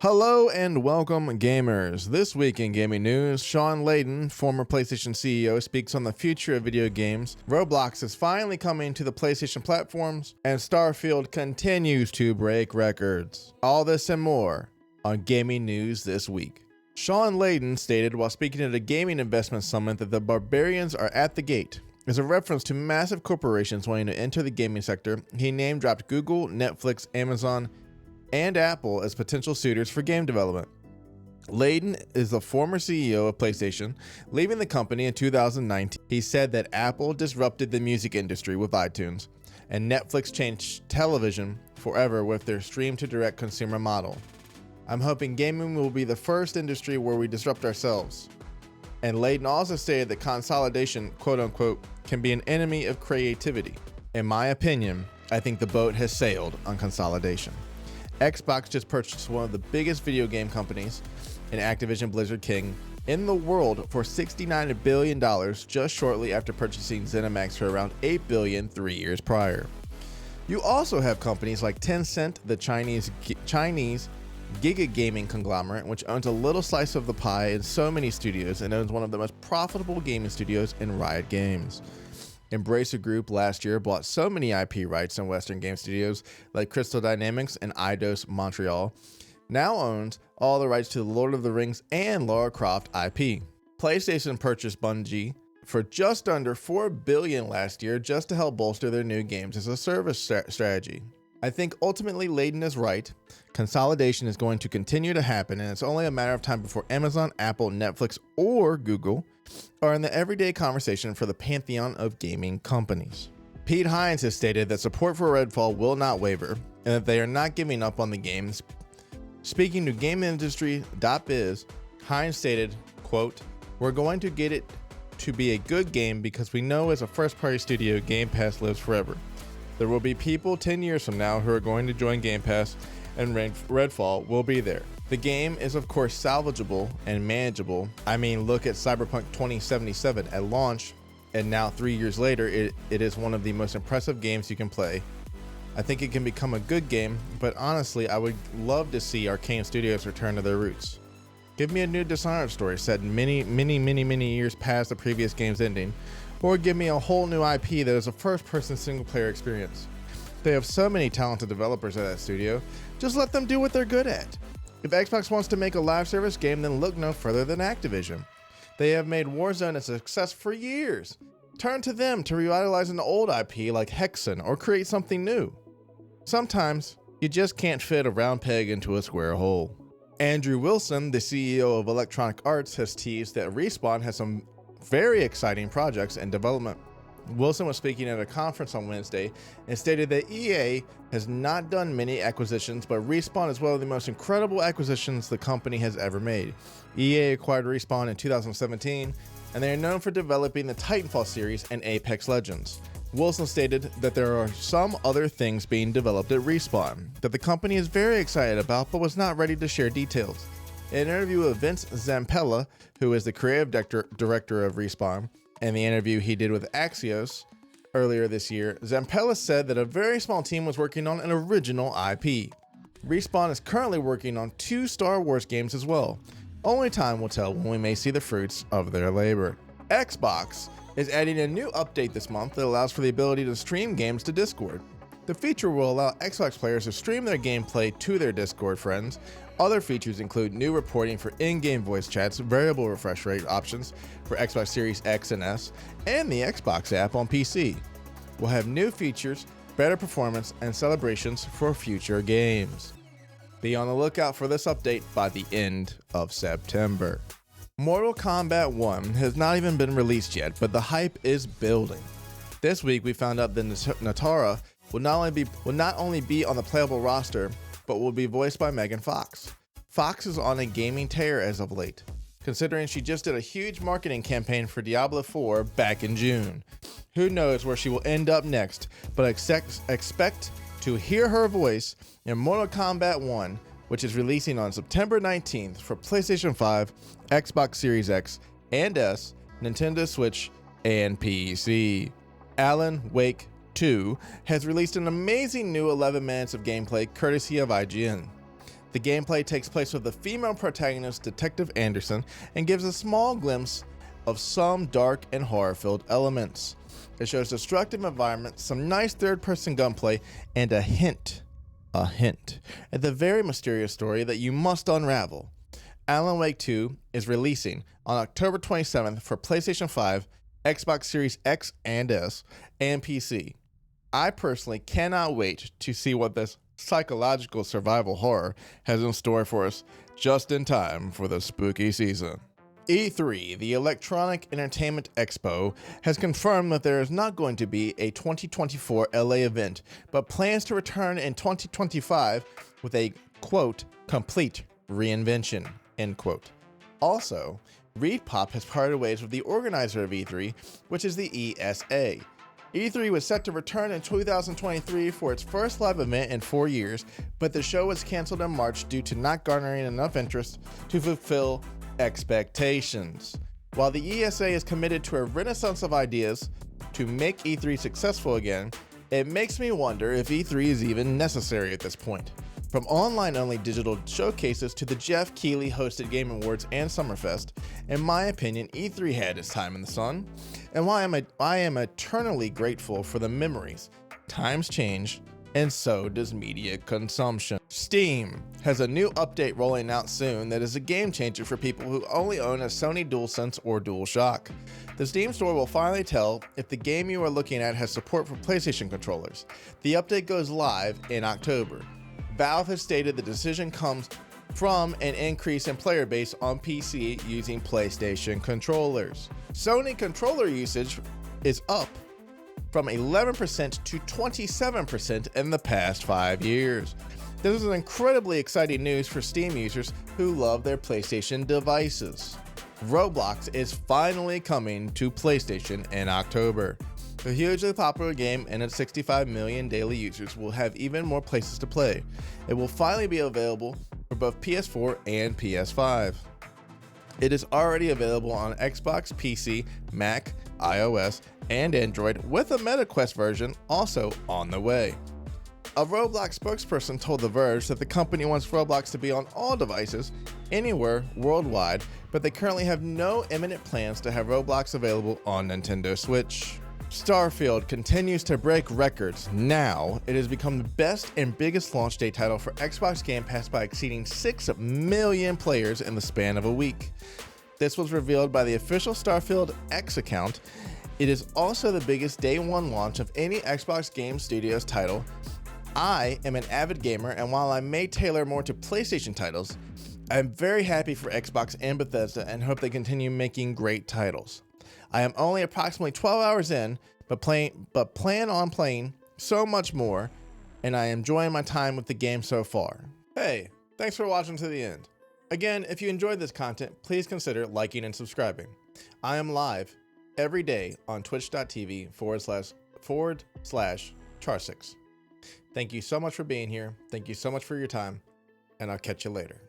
Hello and welcome, gamers. This week in gaming news, Shawn Layden, former PlayStation CEO, speaks on the future of video games. Roblox is finally coming to the PlayStation platforms, and Starfield continues to break records. All this and more on gaming news this week. Shawn Layden stated while speaking at a gaming investment summit that the barbarians are at the gate. As a reference to massive corporations wanting to enter the gaming sector, he name-dropped Google, Netflix, Amazon, and Apple as potential suitors for game development. Layden is the former CEO of PlayStation, leaving the company in 2019. He said that Apple disrupted the music industry with iTunes, and Netflix changed television forever with their stream-to-direct consumer model. I'm hoping gaming will be the first industry where we disrupt ourselves. And Layden also stated that consolidation, quote-unquote, can be an enemy of creativity. In my opinion, I think the boat has sailed on consolidation. Xbox just purchased one of the biggest video game companies in Activision Blizzard King in the world for $69 billion just shortly after purchasing ZeniMax for around $8 billion 3 years prior. You also have companies like Tencent, the Chinese Giga Gaming conglomerate, which owns a little slice of the pie in so many studios and owns one of the most profitable gaming studios in Riot Games. Embracer Group last year bought so many IP rights in Western game studios like Crystal Dynamics and Eidos Montreal, now owns all the rights to the Lord of the Rings and Lara Croft IP. PlayStation purchased Bungie for just under $4 billion last year just to help bolster their new games as a service strategy. I think ultimately Layden is right. Consolidation is going to continue to happen, and it's only a matter of time before Amazon, Apple, Netflix, or Google are in the everyday conversation for the pantheon of gaming companies. Pete Hines has stated that support for Redfall will not waver, and that they are not giving up on the games. Speaking to GameIndustry.biz, Hines stated, quote, "We're going to get it to be a good game because we know as a first-party studio, Game Pass lives forever. There will be people 10 years from now who are going to join Game Pass, and Redfall will be there. The game is of course salvageable and manageable. I mean, look at Cyberpunk 2077 at launch, and now 3 years later, it is one of the most impressive games you can play. I think it can become a good game, but honestly, I would love to see Arcane Studios return to their roots. Give me a new Dishonored story set many years past the previous game's ending, or give me a whole new IP that is a first-person single-player experience. They have so many talented developers at that studio, just let them do what they're good at. If Xbox wants to make a live service game, then look no further than Activision. They have made Warzone a success for years. Turn to them to revitalize an old IP like Hexen or create something new. Sometimes, you just can't fit a round peg into a square hole." Andrew Wilson, the CEO of Electronic Arts, has teased that Respawn has some very exciting projects in development. Wilson was speaking at a conference on Wednesday and stated that EA has not done many acquisitions, but Respawn is one of the most incredible acquisitions the company has ever made. EA acquired Respawn in 2017, and they are known for developing the Titanfall series and Apex Legends. Wilson stated that there are some other things being developed at Respawn that the company is very excited about but was not ready to share details. In an interview with Vince Zampella, who is the creative director of Respawn, and the interview he did with Axios earlier this year, Zampella said that a very small team was working on an original IP. Respawn is currently working on 2 Star Wars games as well. Only time will tell when we may see the fruits of their labor. Xbox is adding a new update this month that allows for the ability to stream games to Discord. The feature will allow Xbox players to stream their gameplay to their Discord friends. Other features include new reporting for in-game voice chats, variable refresh rate options for Xbox Series X and S, and the Xbox app on PC. We'll have new features, better performance, and celebrations for future games. Be on the lookout for this update by the end of September. Mortal Kombat 1 has not even been released yet, but the hype is building. This week we found out that Natara will not only be on the playable roster, but will be voiced by Megan Fox. Fox is on a gaming tear as of late, considering she just did a huge marketing campaign for Diablo 4 back in June. Who knows where she will end up next, but expect to hear her voice in Mortal Kombat 1, which is releasing on September 19th for PlayStation 5, Xbox Series X and S, Nintendo Switch, and PC. Alan Wake 2 has released an amazing new 11 minutes of gameplay courtesy of IGN. The gameplay takes place with the female protagonist, Detective Anderson, and gives a small glimpse of some dark and horror-filled elements. It shows destructive environments, some nice third-person gunplay, and a hint at the very mysterious story that you must unravel. Alan Wake 2 is releasing on October 27th for PlayStation 5, Xbox Series X and S, and PC. I personally cannot wait to see what this psychological survival horror has in store for us just in time for the spooky season. E3, the Electronic Entertainment Expo, has confirmed that there is not going to be a 2024 LA event, but plans to return in 2025 with a, quote, complete reinvention, end quote. Also, ReedPop has parted ways with the organizer of E3, which is the ESA. E3 was set to return in 2023 for its first live event in 4 years, but the show was canceled in March due to not garnering enough interest to fulfill expectations. While the ESA is committed to a renaissance of ideas to make E3 successful again, it makes me wonder if E3 is even necessary at this point. From online-only digital showcases to the Jeff Keighley-hosted Game Awards and Summerfest, in my opinion, E3 had its time in the sun, and while I am eternally grateful for the memories, times change, and so does media consumption. Steam has a new update rolling out soon that is a game changer for people who only own a Sony DualSense or DualShock. The Steam store will finally tell if the game you are looking at has support for PlayStation controllers. The update goes live in October. Valve has stated the decision comes from an increase in player base on PC using PlayStation controllers. Sony controller usage is up from 11% to 27% in the past 5 years. This is incredibly exciting news for Steam users who love their PlayStation devices. Roblox is finally coming to PlayStation in October. The hugely popular game and its 65 million daily users will have even more places to play. It will finally be available for both PS4 and PS5. It is already available on Xbox, PC, Mac, iOS, and Android, with a MetaQuest version also on the way. A Roblox spokesperson told The Verge that the company wants Roblox to be on all devices, anywhere, worldwide, but they currently have no imminent plans to have Roblox available on Nintendo Switch. Starfield continues to break records. Now, it has become the best and biggest launch day title for Xbox Game Pass by exceeding 6 million players in the span of a week. This was revealed by the official Starfield X account. It is also the biggest day one launch of any Xbox Game Studios title. I am an avid gamer, and while I may tailor more to PlayStation titles, I am very happy for Xbox and Bethesda and hope they continue making great titles. I am only approximately 12 hours in, but plan on playing so much more, and I am enjoying my time with the game so far. Hey, thanks for watching to the end. Again, if you enjoyed this content, please consider liking and subscribing. I am live every day on twitch.tv/Charrsixx. Thank you so much for being here. Thank you so much for your time, and I'll catch you later.